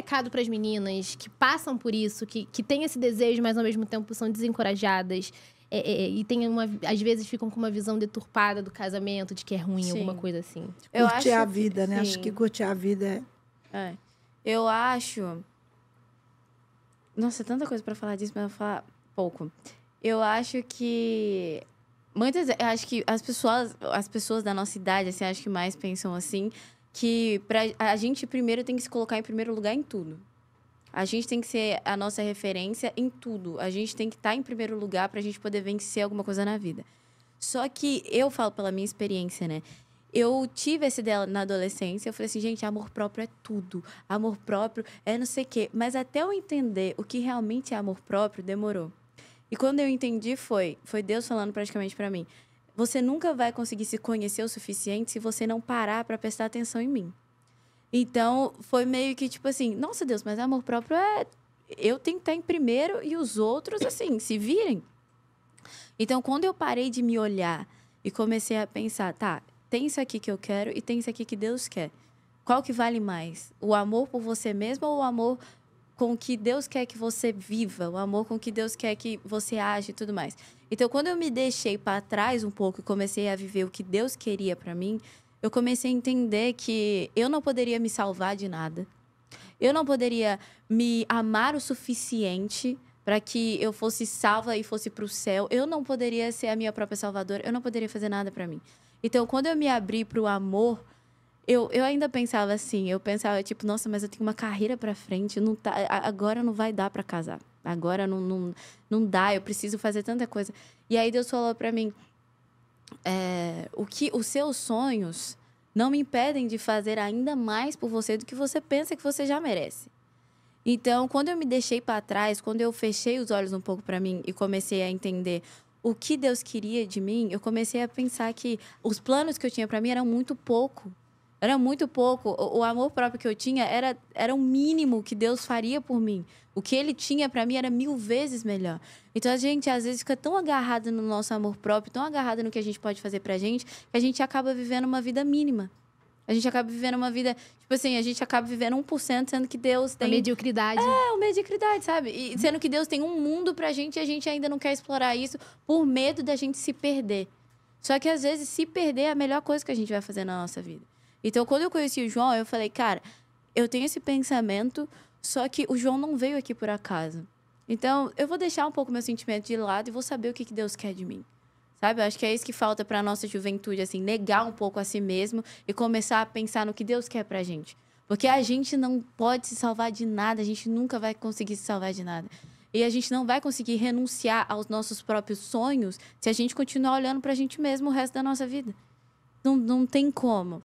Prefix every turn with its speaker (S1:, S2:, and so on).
S1: recado para as meninas que passam por isso, que têm esse desejo, mas ao mesmo tempo são desencorajadas e às vezes ficam com uma visão deturpada do casamento, de que é ruim, alguma coisa assim?
S2: Curtir a vida, né? Acho que curtir a vida
S3: Eu acho... Nossa, tanta coisa para falar disso, mas eu vou falar pouco. Eu acho que... Eu acho que as pessoas da nossa idade, assim, acho que mais pensam assim, que a gente primeiro tem que se colocar em primeiro lugar em tudo. A gente tem que ser a nossa referência em tudo. A gente tem que estar em primeiro lugar pra gente poder vencer alguma coisa na vida. Só que eu falo pela minha experiência, né? Eu tive essa ideia na adolescência. Eu falei assim, gente, amor próprio é tudo. Amor próprio é não sei o quê. Mas até eu entender o que realmente é amor próprio, demorou. E quando eu entendi, foi Deus falando praticamente pra mim. Você nunca vai conseguir se conhecer o suficiente se você não parar pra prestar atenção em mim. Então, foi meio que tipo assim, nossa Deus, mas amor próprio é... Eu tenho que estar em primeiro e os outros, assim, se virem. Então, quando eu parei de me olhar e comecei a pensar, tá, tem isso aqui que eu quero e tem isso aqui que Deus quer. Qual que vale mais? O amor por você mesmo ou o amor com que Deus quer que você viva, o amor com que Deus quer que você age e tudo mais. Então, quando eu me deixei para trás um pouco e comecei a viver o que Deus queria para mim, eu comecei a entender que eu não poderia me salvar de nada. Eu não poderia me amar o suficiente para que eu fosse salva e fosse para o céu. Eu não poderia ser a minha própria salvadora. Eu não poderia fazer nada para mim. Então, quando eu me abri para o amor... Eu ainda pensava assim, eu pensava, tipo, nossa, mas eu tenho uma carreira pra frente, não tá, agora não vai dar pra casar. Agora não dá, eu preciso fazer tanta coisa. E aí Deus falou pra mim, os seus sonhos não me impedem de fazer ainda mais por você do que você pensa que você já merece. Então, quando eu me deixei pra trás, quando eu fechei os olhos um pouco pra mim e comecei a entender o que Deus queria de mim, eu comecei a pensar que os planos que eu tinha pra mim eram muito pouco. Era muito pouco. O amor próprio que eu tinha era o mínimo que Deus faria por mim. O que Ele tinha para mim era 1000 vezes melhor. Então, a gente, às vezes, fica tão agarrado no nosso amor próprio, tão agarrado no que a gente pode fazer pra gente, que a gente acaba vivendo uma vida mínima. A gente acaba vivendo uma vida... Tipo assim, a gente acaba vivendo 1%, sendo que Deus tem...
S1: A mediocridade.
S3: uma mediocridade, sabe? E sendo que Deus tem um mundo pra gente e a gente ainda não quer explorar isso por medo da gente se perder. Só que, às vezes, se perder é a melhor coisa que a gente vai fazer na nossa vida. Então, quando eu conheci o João, eu falei, cara, eu tenho esse pensamento, só que o João não veio aqui por acaso. Então, eu vou deixar um pouco meu sentimento de lado e vou saber o que Deus quer de mim. Sabe? Eu acho que é isso que falta pra nossa juventude, assim, negar um pouco a si mesmo e começar a pensar no que Deus quer pra gente. Porque a gente não pode se salvar de nada, a gente nunca vai conseguir se salvar de nada. E a gente não vai conseguir renunciar aos nossos próprios sonhos se a gente continuar olhando pra gente mesmo o resto da nossa vida. Não tem como.